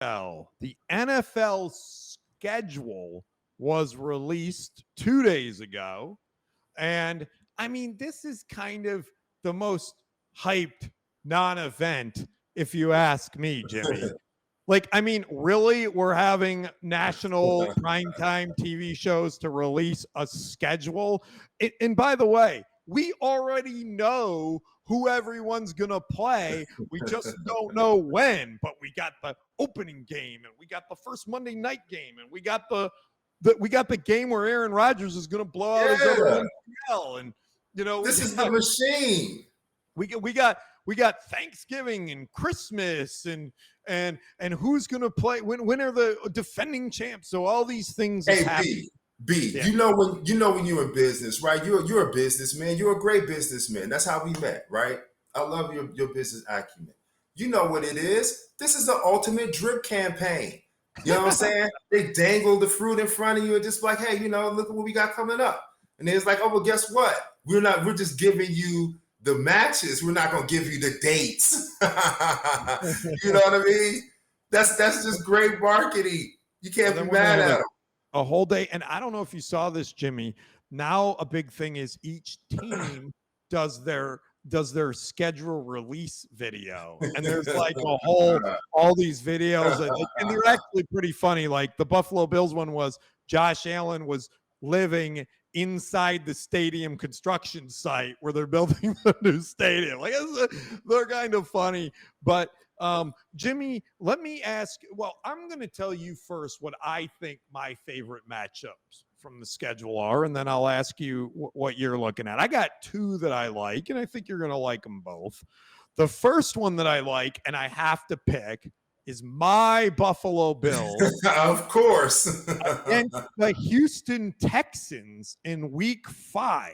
The NFL schedule was released 2 days ago. And I mean, this is kind of the most hyped non event, if you ask me, Jimmy. Like, I mean, really, we're having national primetime TV shows to release a schedule. And by the way, we already know who everyone's going to play. We just don't know when. But we got the opening game, and we got the first Monday night game, and we got the game where Aaron Rodgers is going to blow out his other MCL. And, you know, this is the machine. We got Thanksgiving and Christmas and who's going to play when are the defending champs? So all these things. Hey, B, yeah. you know when you're in business, right? You're a businessman. You're a great businessman. That's how we met, right? I love your business acumen. You know what it is. This is the ultimate drip campaign. You know what I'm saying? They dangle the fruit in front of you and just like, hey, you know, look at what we got coming up. And then it's like, oh, well, guess what? We're just giving you the matches. We're not going to give you the dates. You know what I mean? That's just great marketing. You can't be mad at them. A whole day. And I don't know if you saw this, Jimmy. Now a big thing is each team does their schedule release video. And there's like all these videos. And they're actually pretty funny. Like the Buffalo Bills one was Josh Allen was living inside the stadium construction site where they're building the new stadium. Like they're kind of funny. But Jimmy, let me ask. Well, I'm going to tell you first what I think my favorite matchups from the schedule are, and then I'll ask you what you're looking at. I got two that I like, and I think you're going to like them both. The first one that I like, and I have to pick, is my Buffalo Bills. Of course. Against the Houston Texans in Week 5.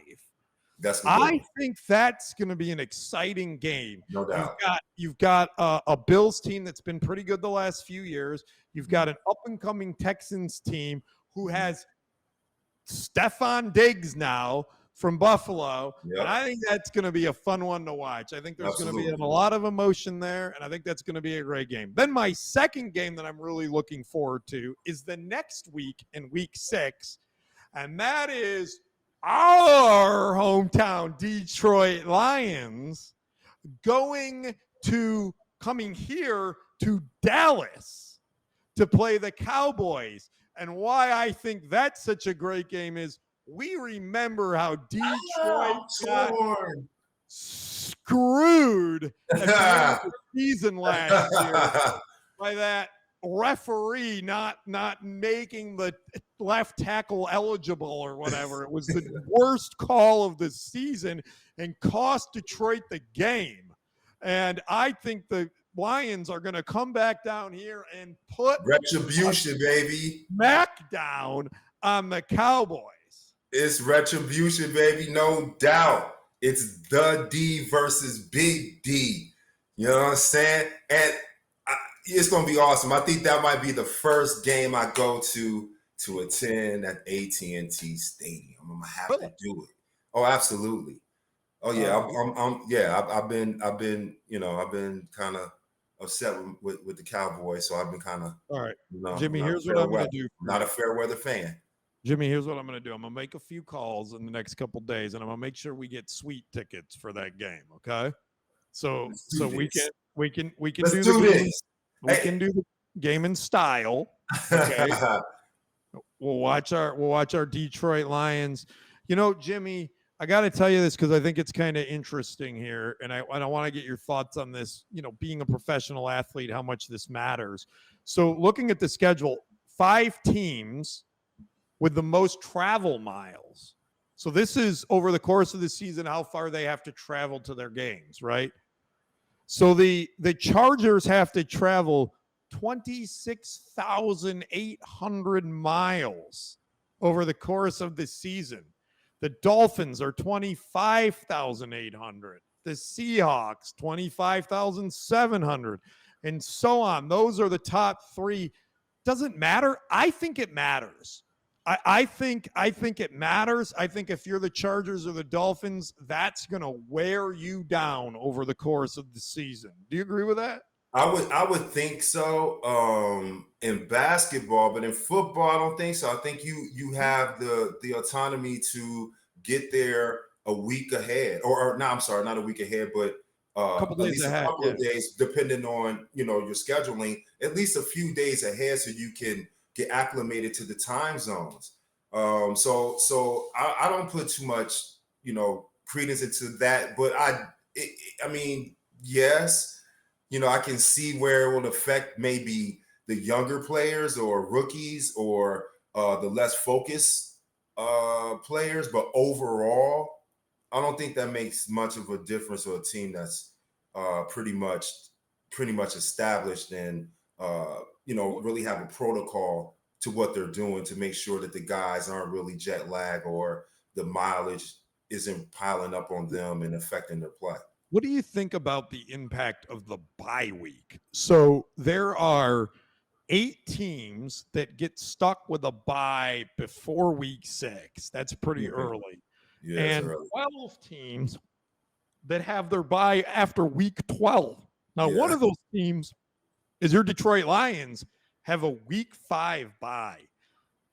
I think that's going to be an exciting game. No doubt. You've got a Bills team that's been pretty good the last few years. You've got an up-and-coming Texans team who has Stephon Diggs now from Buffalo. Yep. And I think that's going to be a fun one to watch. I think there's going to be a lot of emotion there, and I think that's going to be a great game. Then my second game that I'm really looking forward to is the next week in Week 6, and that is our hometown Detroit Lions coming here to Dallas to play the Cowboys. And why I think that's such a great game is we remember how Detroit got screwed at the end of the season last year by that referee not making the left tackle eligible or whatever. It was the worst call of the season and cost Detroit the game. And I think the Lions are going to come back down here and put retribution, baby. Smackdown on the Cowboys. It's retribution, baby, no doubt. It's the D versus Big D. You know what I'm saying? And it's going to be awesome. I think that might be the first game I go to attend at AT&T Stadium. I'm going to have to do it. Oh, absolutely. Oh yeah, I've been kind of upset with the Cowboys, so I've been kind of all right. Jimmy, here's what I'm going to do. Not a fair weather fan. Jimmy, here's what I'm going to do. I'm going to make a few calls in the next couple days, and I'm going to make sure we get sweet tickets for that game. Okay, so we can do the game. We can do the game in style. Okay, we'll watch our Detroit Lions. You know, Jimmy, I got to tell you this because I think it's kind of interesting here, and I want to get your thoughts on this. You know, being a professional athlete, how much this matters. So, looking at the schedule, 5 teams with the most travel miles. So this is over the course of the season, how far they have to travel to their games, right? So the Chargers have to travel 26,800 miles over the course of the season. The Dolphins are 25,800. The Seahawks, 25,700, and so on. Those are the top 3. Doesn't matter. I think it matters. I think it matters. I think if you're the Chargers or the Dolphins, that's going to wear you down over the course of the season. Do you agree with that? I would think so in basketball, but in football, I don't think so. I think you have the autonomy to get there a week ahead, or no, I'm sorry, not a week ahead, but A couple at days least a ahead. couple Yeah. of days, depending on your scheduling, at least a few days ahead, so you can get acclimated to the time zones. So I don't put too much credence into that, but I mean, yes, I can see where it will affect maybe the younger players or rookies or the less focused players, but overall, I don't think that makes much of a difference for a team that's pretty much established and really have a protocol to what they're doing to make sure that the guys aren't really jet lag or the mileage isn't piling up on them and affecting their play. What do you think about the impact of the bye week? So there are 8 teams that get stuck with a bye before week 6. That's pretty Mhm. early. Yeah, it's And early. 12 teams that have their bye after week 12. Now, one Yeah, of those teams is your Detroit Lions have a week 5 bye.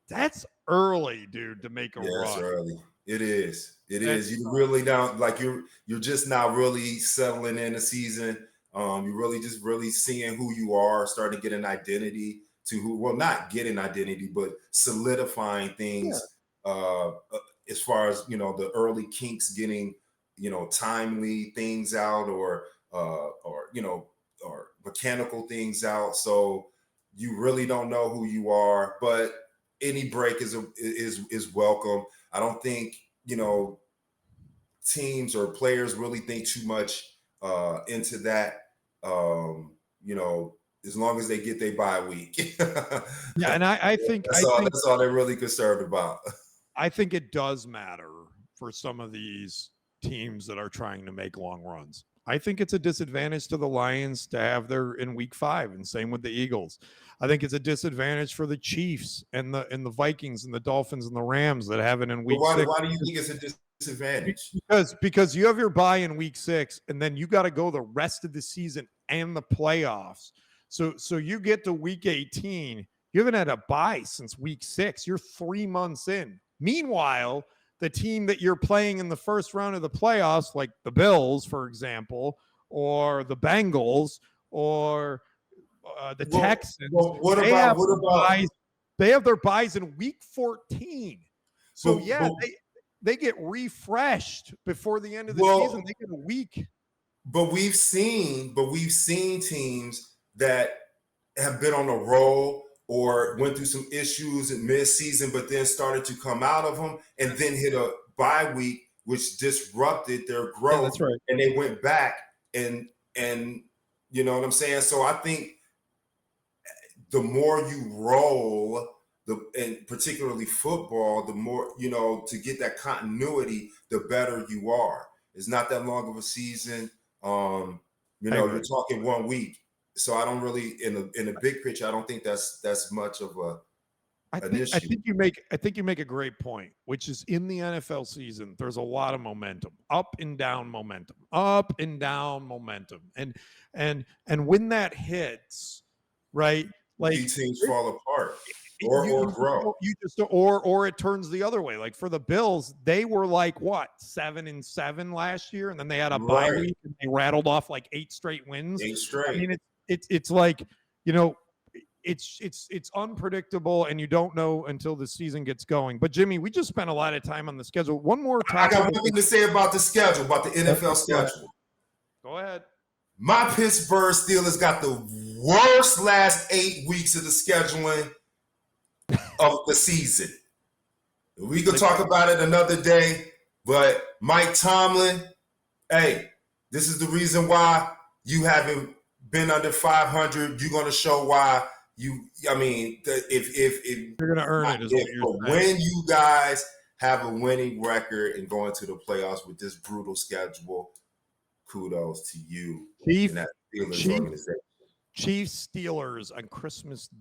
That's early, dude, to make a yeah, it's run. early. It is. It is. That's You really don't like you're just not really settling in the season. You're really just really seeing who you are, starting to get an identity to who. Well, not get an identity, but solidifying yeah. things. As far as the early kinks getting timely things out or mechanical things out. So you really don't know who you are, but any break is welcome. I don't think teams or players really think too much into that. Um, you know, as long as they get their bye week, Yeah, and I think that's all. That's all they're really concerned about. I think it does matter for some of these teams that are trying to make long runs. I think it's a disadvantage to the Lions to have their in week 5, and same with the Eagles. I think it's a disadvantage for the Chiefs and the Vikings and the Dolphins and the Rams that have it in But week why? 6. Why do you think it's a disadvantage? Because you have your bye in week 6, and then you got to go the rest of the season and the playoffs. So you get to week 18, you haven't had a bye since week 6. You're 3 months in. Meanwhile, the team that you're playing in the first round of the playoffs, like the Bills, for example, or the Bengals, or the Texans, What they about have what their about? buys. They have their buys in week 14. So But, yeah, but they get refreshed before the end of the season. well, They get a week. but we've seen teams that have been on a roll or went through some issues in mid-season, but then started to come out of them and then hit a bye week, which disrupted their Yeah, growth, that's right. and they went back and you know what I'm saying. So I think the more you roll, and particularly football, the more to get that continuity, the better you are. It's not that long of a season. Um, I you're agree. talking 1 week, so I don't really in the big picture. I don't think that's much of an I issue. think you make a great point, which is in the NFL season, there's a lot of momentum, up and down momentum, up and down momentum. And when that hits, right? See Like teams fall apart or you or you just grow. don't- you just don't- or it turns the other way. Like for the Bills, they were like what 7-7 last year, and then they had a bye Right, week and they rattled off like 8 straight wins. ain't I straight. mean, it's like you know, it's unpredictable, and you don't know until the season gets going. But Jimmy, we just spent a lot of time on the schedule. One more I topic. got one thing to say about the schedule, about the NFL Go ahead. schedule. Go ahead. My Pittsburgh Steelers got the worst last 8 weeks of the scheduling of the season. We could talk about it another day, but Mike Tomlin, hey, this is the reason why you haven't been under 500. You're going to show why you. I mean, if You're gonna earn not it, is what if, you're but saying. when you guys have a winning record and go into the playoffs with this brutal schedule, kudos to you Chief, and that Steelers Chief, organization. Chiefs Steelers on Christmas Day.